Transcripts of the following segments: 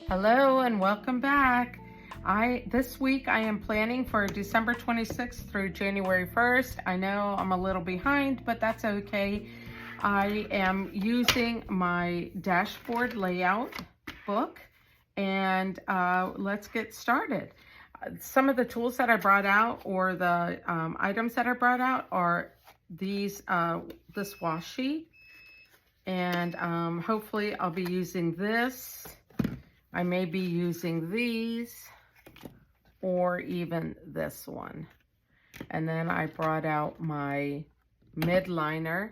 Hello and welcome back. This week I am planning for December 26th through January 1st. I know I'm a little behind, but that's okay. I am using my dashboard layout book, and let's get started. Some of the tools that I brought out, or the items that I brought out, are this washi, and hopefully I'll be using this. I may be using these or even this one. And then I brought out my midliner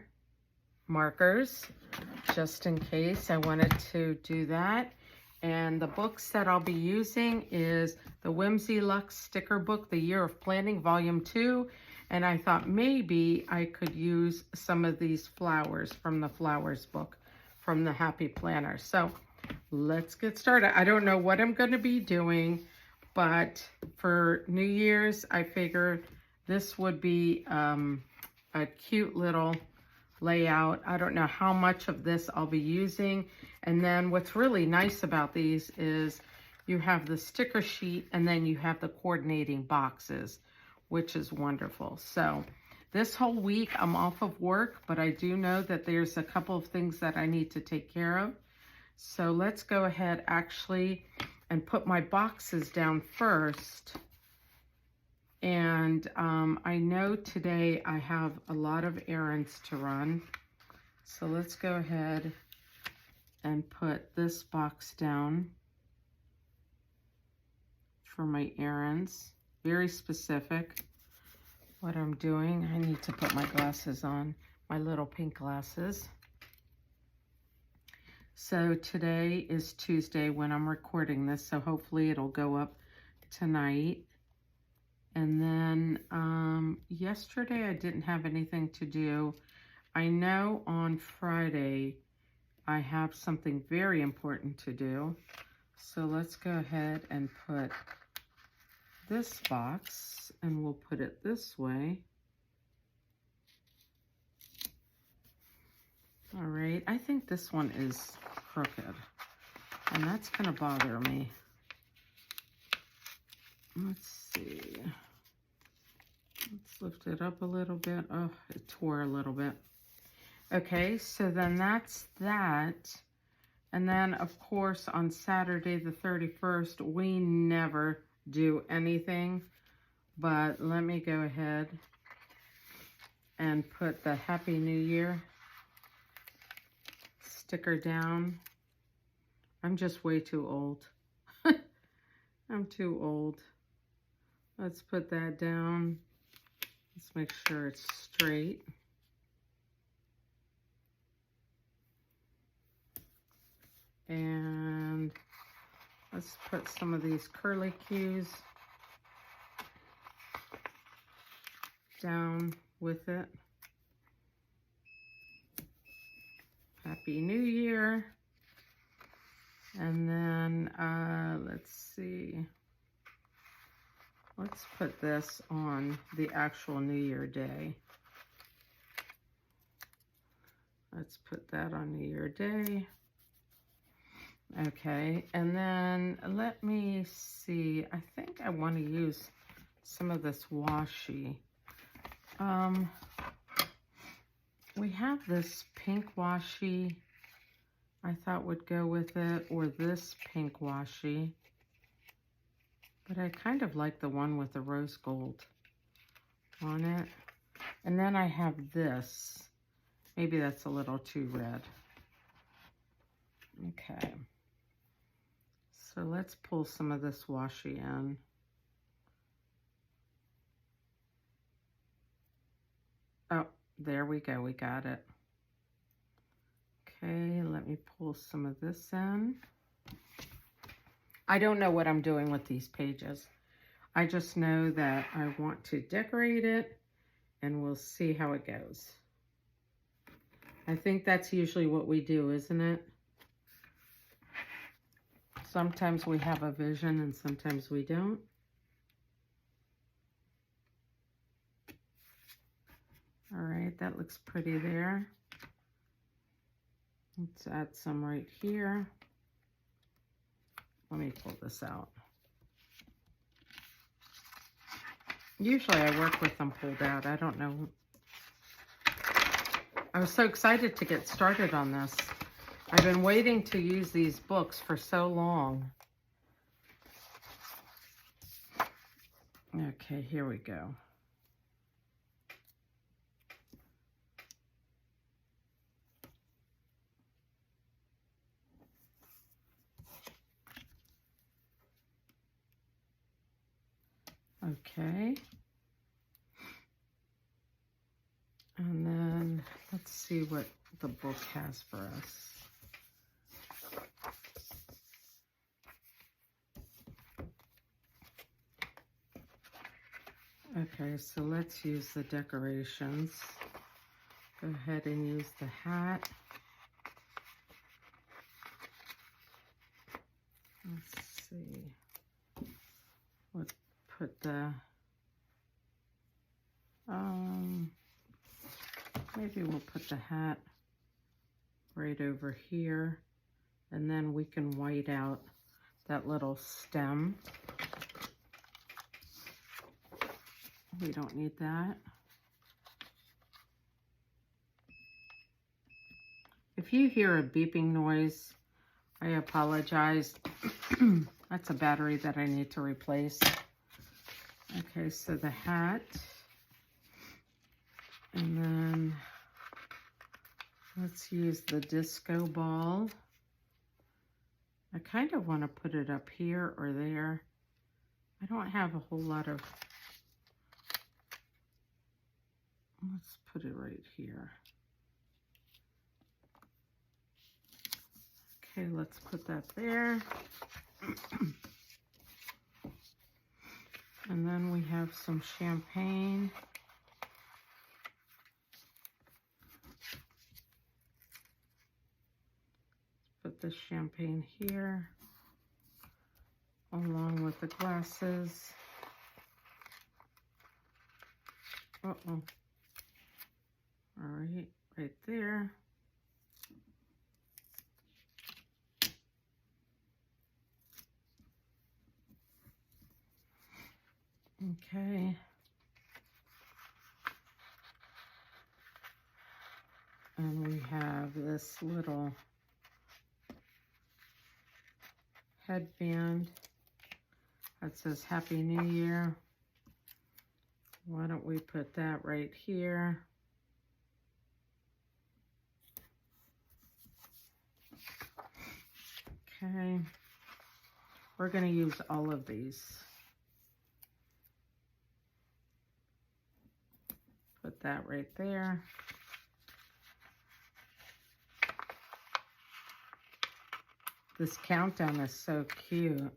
markers just in case I wanted to do that. And the books that I'll be using is the Whimsy Luxe sticker book, The Year of Planning, Volume 2. And I thought maybe I could use some of these flowers from the flowers book from the Happy Planner. So let's get started. I don't know what I'm going to be doing, but for New Year's, I figured this would be a cute little layout. I don't know how much of this I'll be using. And then what's really nice about these is you have the sticker sheet and then you have the coordinating boxes, which is wonderful. So this whole week I'm off of work, but I do know that there's a couple of things that I need to take care of. So let's go ahead actually and put my boxes down first. And I know today I have a lot of errands to run. So let's go ahead and put this box down for my errands. Very specific what I'm doing. I need to put my glasses on, my little pink glasses. So today is Tuesday when I'm recording this, so hopefully it'll go up tonight. And then yesterday I didn't have anything to do. I know on Friday I have something very important to do. So let's go ahead and put this box, and we'll put it this way. All right, I think this one is crooked, and that's gonna bother me. Let's see. Let's lift it up a little bit. Oh, it tore a little bit. Okay, so then that's that. And then, of course, on Saturday the 31st, we never do anything. But let me go ahead and put the Happy New Year sticker down. I'm just way too old. I'm too old. Let's put that down. Let's make sure it's straight. And let's put some of these curly cues down with it. Happy New Year. And then let's see. Let's put this on the actual New Year day. Let's put that on New Year day. Okay, and then let me see. I think I want to use some of this washi. We have this pink washi I thought would go with it, or this pink washi. But I kind of like the one with the rose gold on it. And then I have this. Maybe that's a little too red. Okay. So let's pull some of this washi in. Oh, there we go. We got it. Okay, let me pull some of this in. I don't know what I'm doing with these pages. I just know that I want to decorate it, and we'll see how it goes. I think that's usually what we do, isn't it? Sometimes we have a vision and sometimes we don't. All right, that looks pretty there. Let's add some right here. Let me pull this out. Usually I work with them pulled out. I don't know. I was so excited to get started on this. I've been waiting to use these books for so long. Okay, here we go. Okay. And then let's see what the book has for us. Okay, so let's use the decorations. Go ahead and use the hat. Let's see. Let's put the, maybe we'll put the hat right over here, and then we can white out that little stem. We don't need that. If you hear a beeping noise, I apologize. That's a battery that I need to replace. Okay, so the hat. And then let's use the disco ball. I kind of want to put it up here or there. I don't have a whole lot of, let's put it right here. Okay, let's put that there. And then we have some champagne. Put the champagne here, along with the glasses. Uh-oh. All right, right there. Okay. And we have this little headband that says Happy New Year. Why don't we put that right here? Okay. We're going to use all of these. Put that right there. This countdown is so cute.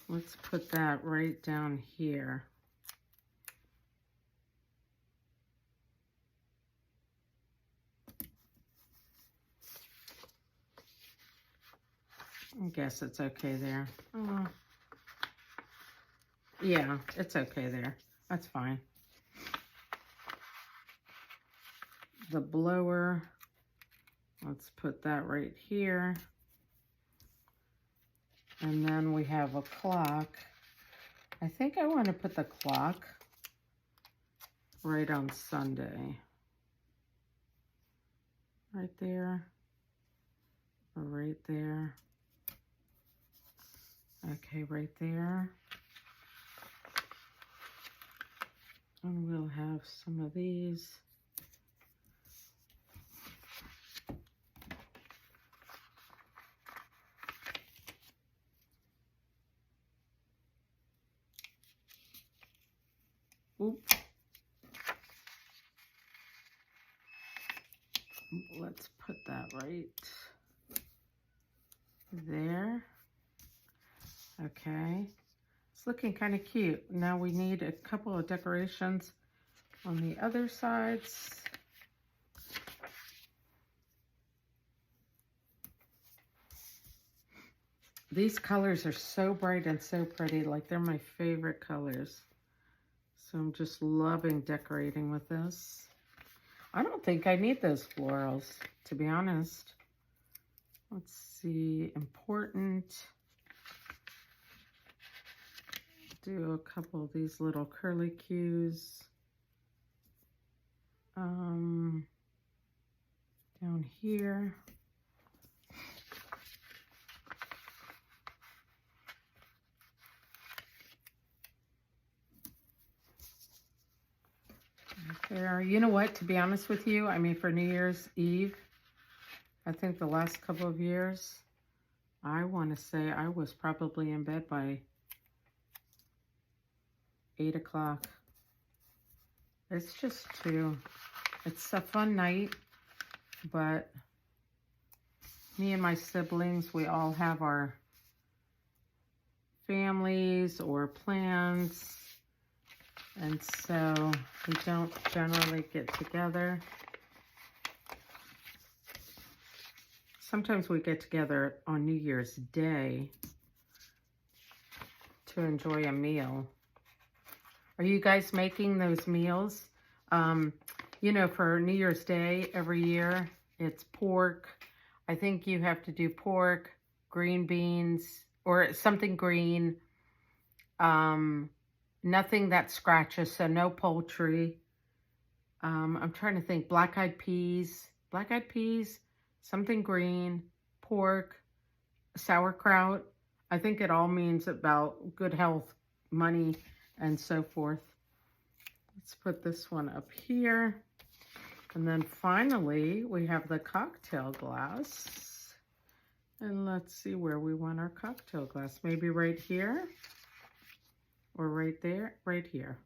Let's put that right down here. I guess it's okay there. Oh. Yeah, it's okay there. That's fine. The blower, let's put that right here. And then we have a clock. I think I want to put the clock right on Sunday. Right there. Or right there. Okay, right there. And we'll have some of these. Oops. Let's put that right there. Okay. It's looking kind of cute. Now we need a couple of decorations on the other sides. These colors are so bright and so pretty. Like, they're my favorite colors. So I'm just loving decorating with this. I don't think I need those florals, to be honest. Let's see, important. do a couple of these little curly cues. Down here. There. You know what, to be honest with you, I mean, for New Year's Eve, I think the last couple of years, I want to say I was probably in bed by 8 o'clock. It's just it's a fun night, but me and my siblings, we all have our families or plans, and so we don't generally get together. Sometimes we get together on New Year's Day to enjoy a meal. Are you guys making those meals? You know, for New Year's Day every year, it's pork. I think you have to do pork, green beans, or something green. Nothing that scratches, so no poultry. I'm trying to think, black-eyed peas, something green, pork, sauerkraut. I think it all means about good health, money, and so forth. Let's put this one up here. And then finally, we have the cocktail glass. And let's see where we want our cocktail glass. Maybe right here or right there, right here.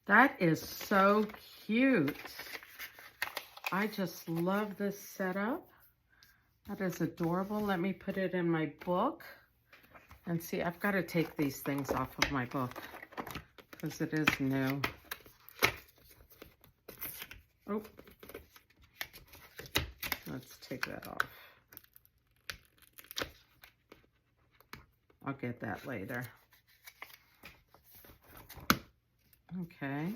That is so cute. I just love this setup. That is adorable. Let me put it in my book. And see, I've got to take these things off of my book because it is new. Oh, let's take that off. I'll get that later. Okay.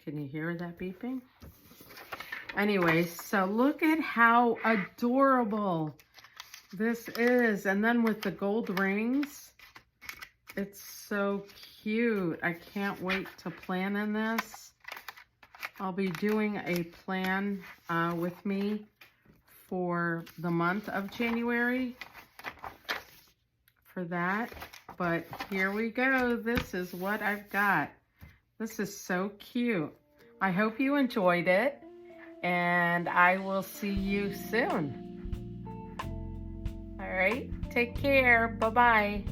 Can you hear that beeping? Anyway, so look at how adorable this is. And then with the gold rings, it's so cute. I can't wait to plan in this. I'll be doing a plan with me for the month of January for that. But here we go. This is what I've got. This is so cute. I hope you enjoyed it, and I will see you soon. All right, take care. Bye-bye.